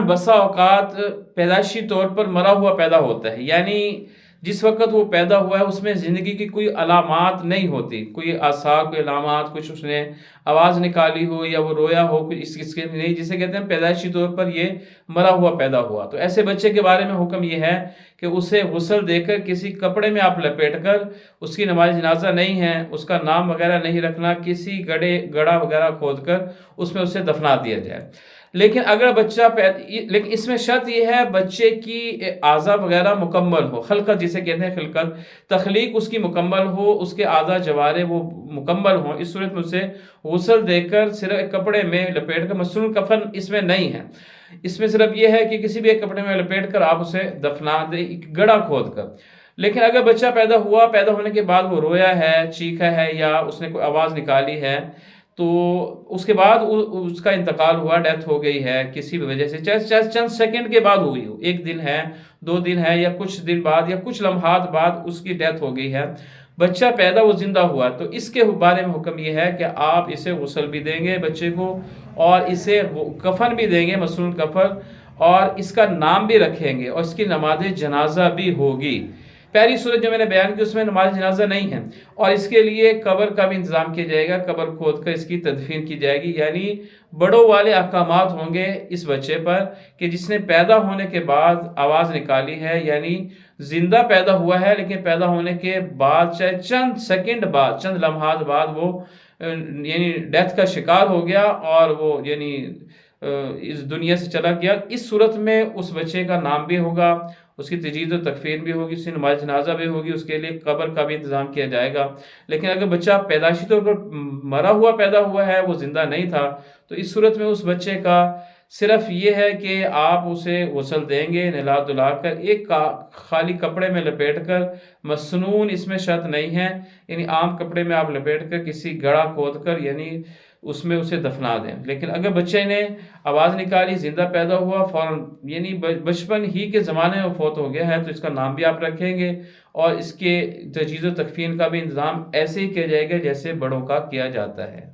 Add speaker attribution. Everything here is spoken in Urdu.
Speaker 1: بسا اوقات پیدائشی طور پر مرا ہوا پیدا ہوتا ہے، یعنی جس وقت وہ پیدا ہوا ہے اس میں زندگی کی کوئی علامات نہیں ہوتی، کوئی آثار، کوئی علامات، کچھ اس نے آواز نکالی ہو یا وہ رویا ہو، کوئی اس کے نہیں، جسے کہتے ہیں پیدائشی طور پر یہ مرا ہوا پیدا ہوا۔ تو ایسے بچے کے بارے میں حکم یہ ہے کہ اسے غسل دے کر کسی کپڑے میں آپ لپیٹ کر، اس کی نماز جنازہ نہیں ہے، اس کا نام وغیرہ نہیں رکھنا، کسی گڑھا وغیرہ کھود کر اس میں اسے دفنا دیا جائے۔ لیکن اگر بچہ لیکن اس میں شرط یہ ہے بچے کی اعضاء وغیرہ مکمل ہو، خلقت جسے کہتے ہیں، خلقت تخلیق اس کی مکمل ہو، اس کے اعضاء جوارے وہ مکمل ہوں، اس صورت میں اسے غسل دے کر صرف ایک کپڑے میں لپیٹ کر، مصنوع کفن اس میں نہیں ہے، اس میں صرف یہ ہے کہ کسی بھی ایک کپڑے میں لپیٹ کر آپ اسے دفنا دیں، گڑھا کھود کر۔ لیکن اگر بچہ پیدا ہوا، پیدا ہونے کے بعد وہ رویا ہے، چیخا ہے یا اس نے کوئی آواز نکالی ہے، تو اس کے بعد اس کا انتقال ہوا، ڈیتھ ہو گئی ہے کسی بھی وجہ سے، چاہے چند سیکنڈ کے بعد ہوئی ہو، ایک دن ہے، 2 دن ہے، یا کچھ دن بعد یا کچھ لمحات بعد اس کی ڈیتھ ہو گئی ہے، بچہ پیدا وہ زندہ ہوا، تو اس کے بارے میں حکم یہ ہے کہ آپ اسے غسل بھی دیں گے بچے کو، اور اسے کفن بھی دیں گے، مصنوع کفن، اور اس کا نام بھی رکھیں گے، اور اس کی نماز جنازہ بھی ہوگی۔ پہلی صورت جو میں نے بیان کی اس میں نماز جنازہ نہیں ہے، اور اس کے لیے قبر کا بھی انتظام کیا جائے گا، قبر کھود کر اس کی تدفین کی جائے گی، یعنی بڑوں والے احکامات ہوں گے اس بچے پر کہ جس نے پیدا ہونے کے بعد آواز نکالی ہے، یعنی زندہ پیدا ہوا ہے، لیکن پیدا ہونے کے بعد چاہے چند سیکنڈ بعد، چند لمحات بعد وہ یعنی ڈیتھ کا شکار ہو گیا، اور وہ یعنی اس دنیا سے چلا گیا، اس صورت میں اس بچے کا نام بھی ہوگا، اس کی تجہیز و تکفین بھی ہوگی، اس کی نماز جنازہ بھی ہوگی، اس کے لیے قبر کا بھی انتظام کیا جائے گا۔ لیکن اگر بچہ پیدائشی طور پر مرا ہوا پیدا ہوا ہے، وہ زندہ نہیں تھا، تو اس صورت میں اس بچے کا صرف یہ ہے کہ آپ اسے غسل دیں گے، نہلا دھلا کر، ایک خالی کپڑے میں لپیٹ کر، مسنون اس میں شرط نہیں ہے، یعنی عام کپڑے میں آپ لپیٹ کر کسی گڑھا کھود کر یعنی اس میں اسے دفنا دیں۔ لیکن اگر بچے نے آواز نکالی، زندہ پیدا ہوا، فوراً یعنی بچپن ہی کے زمانے میں فوت ہو گیا ہے، تو اس کا نام بھی آپ رکھیں گے، اور اس کے تجہیز و تکفین کا بھی انتظام ایسے ہی کیا جائے گا جیسے بڑوں کا کیا جاتا ہے۔